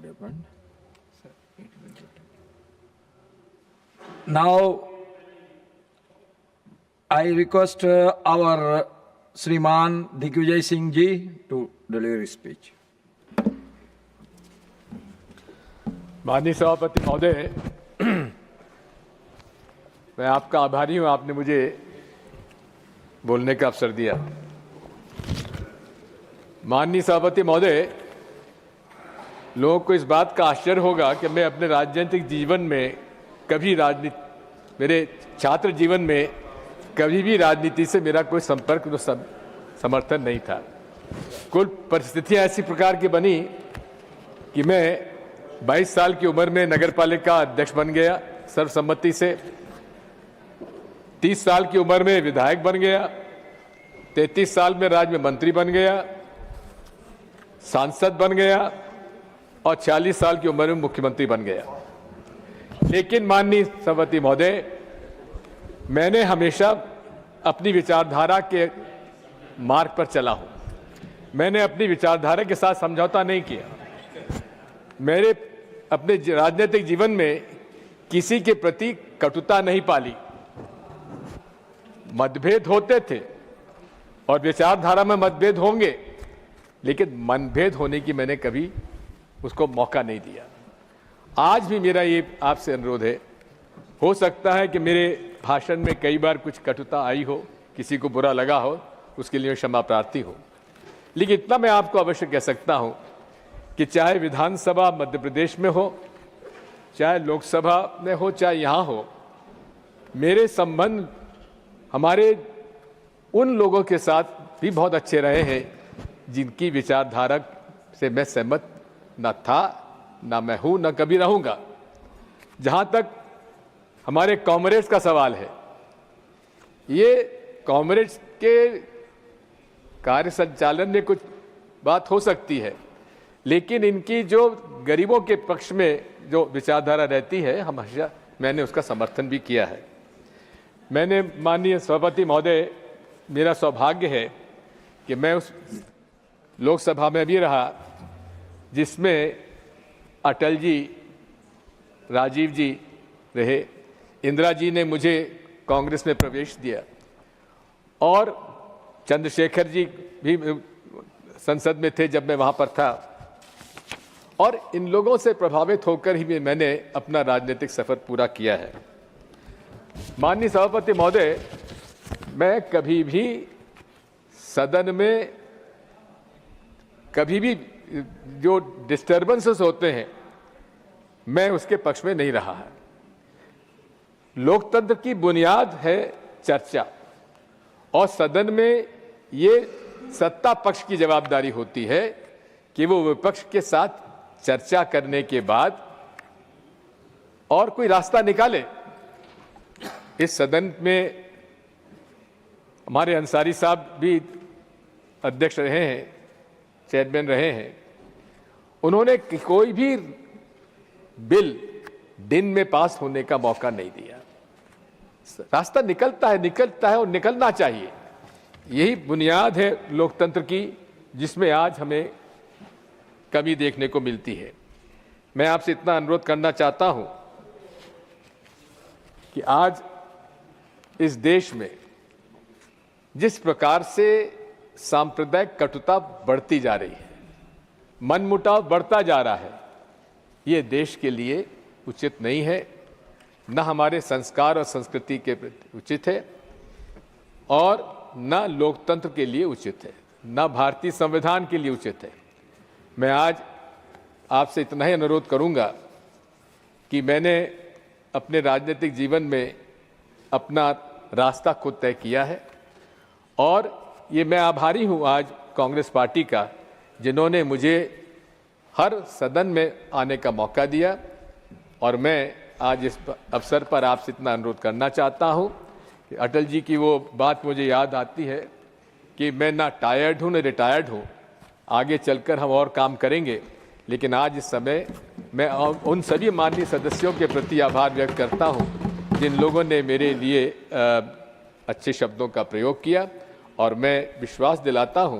happened. Now, I request our Shriman Digvijay Singh ji to deliver his speech. माननीय सभापति महोदय, मैं आपका आभारी हूं, आपने मुझे बोलने का अवसर दिया। माननीय सभापति महोदय, लोगों को इस बात का आश्चर्य होगा कि मैं अपने राजनीतिक जीवन में कभी मेरे छात्र जीवन में कभी भी राजनीति से मेरा कोई संपर्क समर्थन नहीं था। कुल परिस्थितियां ऐसी प्रकार की बनी कि मैं 22 साल की उम्र में नगरपालिका अध्यक्ष बन गया सर्वसम्मति से, 30 साल की उम्र में विधायक बन गया, 33 साल में राज्य में मंत्री बन गया, सांसद बन गया और 40 साल की उम्र में मुख्यमंत्री बन गया। लेकिन माननीय सभापति महोदय, मैंने हमेशा अपनी विचारधारा के मार्ग पर चला हूं। मैंने अपनी विचारधारा के साथ समझौता नहीं किया। मेरे अपने राजनीतिक जीवन में किसी के प्रति कटुता नहीं पाली। मतभेद होते थे और विचारधारा में मतभेद होंगे, लेकिन मनभेद होने की मैंने कभी उसको मौका नहीं दिया। आज भी मेरा ये आपसे अनुरोध है, हो सकता है कि मेरे भाषण में कई बार कुछ कटुता आई हो, किसी को बुरा लगा हो, उसके लिए क्षमा प्रार्थी हो, लेकिन इतना मैं आपको अवश्य कह सकता हूं कि चाहे विधानसभा मध्य प्रदेश में हो, चाहे लोकसभा में हो, चाहे यहाँ हो, मेरे संबंध हमारे उन लोगों के साथ भी बहुत अच्छे रहे हैं जिनकी विचारधारा से मैं सहमत न था, न मैं हूं, न कभी रहूंगा। जहां तक हमारे कॉमरेड्स का सवाल है, ये कॉमरेड्स के कार्य संचालन में कुछ बात हो सकती है, लेकिन इनकी जो गरीबों के पक्ष में जो विचारधारा रहती है, हमेशा मैंने उसका समर्थन भी किया है। मैंने माननीय सभापति महोदय, मेरा सौभाग्य है कि मैं उस लोकसभा में भी रहा जिसमें अटल जी, राजीव जी रहे, इंदिरा जी ने मुझे कांग्रेस में प्रवेश दिया और चंद्रशेखर जी भी संसद में थे जब मैं वहां पर था, और इन लोगों से प्रभावित होकर ही मैंने अपना राजनीतिक सफर पूरा किया है। माननीय सभापति महोदय, मैं कभी भी सदन में कभी भी जो डिस्टर्बेंसेस होते हैं, मैं उसके पक्ष में नहीं रहा है। लोकतंत्र की बुनियाद है चर्चा, और सदन में ये सत्ता पक्ष की जवाबदारी होती है कि वो विपक्ष के साथ चर्चा करने के बाद और कोई रास्ता निकाले। इस सदन में हमारे अंसारी साहब भी अध्यक्ष रहे हैं, चेयरमैन रहे हैं। उन्होंने कोई भी बिल दिन में पास होने का मौका नहीं दिया। रास्ता निकलता है और निकलना चाहिए। यही बुनियाद है लोकतंत्र की, जिसमें आज हमें कमी देखने को मिलती है। मैं आपसे इतना अनुरोध करना चाहता हूं कि आज इस देश में जिस प्रकार से सांप्रदायिक कटुता बढ़ती जा रही है, मनमुटाव बढ़ता जा रहा है, ये देश के लिए उचित नहीं है, न हमारे संस्कार और संस्कृति के प्रति उचित है और न लोकतंत्र के लिए उचित है, न भारतीय संविधान के लिए उचित है। मैं आज आपसे इतना ही अनुरोध करूंगा कि मैंने अपने राजनीतिक जीवन में अपना रास्ता खुद तय किया है, और ये मैं आभारी हूं आज कांग्रेस पार्टी का, जिन्होंने मुझे हर सदन में आने का मौका दिया। और मैं आज इस अवसर पर आपसे इतना अनुरोध करना चाहता हूं कि अटल जी की वो बात मुझे याद आती है कि मैं ना टायर्ड हूं, ना रिटायर्ड हूं, आगे चलकर हम और काम करेंगे, लेकिन आज इस समय मैं उन सभी माननीय सदस्यों के प्रति आभार व्यक्त करता हूं जिन लोगों ने मेरे लिए अच्छे शब्दों का प्रयोग किया, और मैं विश्वास दिलाता हूं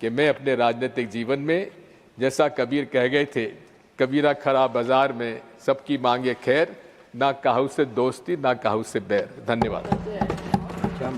कि मैं अपने राजनीतिक जीवन में, जैसा कबीर कह गए थे कबीरा खरा बाजार में, सबकी मांगे खैर, ना काहू से दोस्ती ना काहू से बैर। धन्यवाद। क्या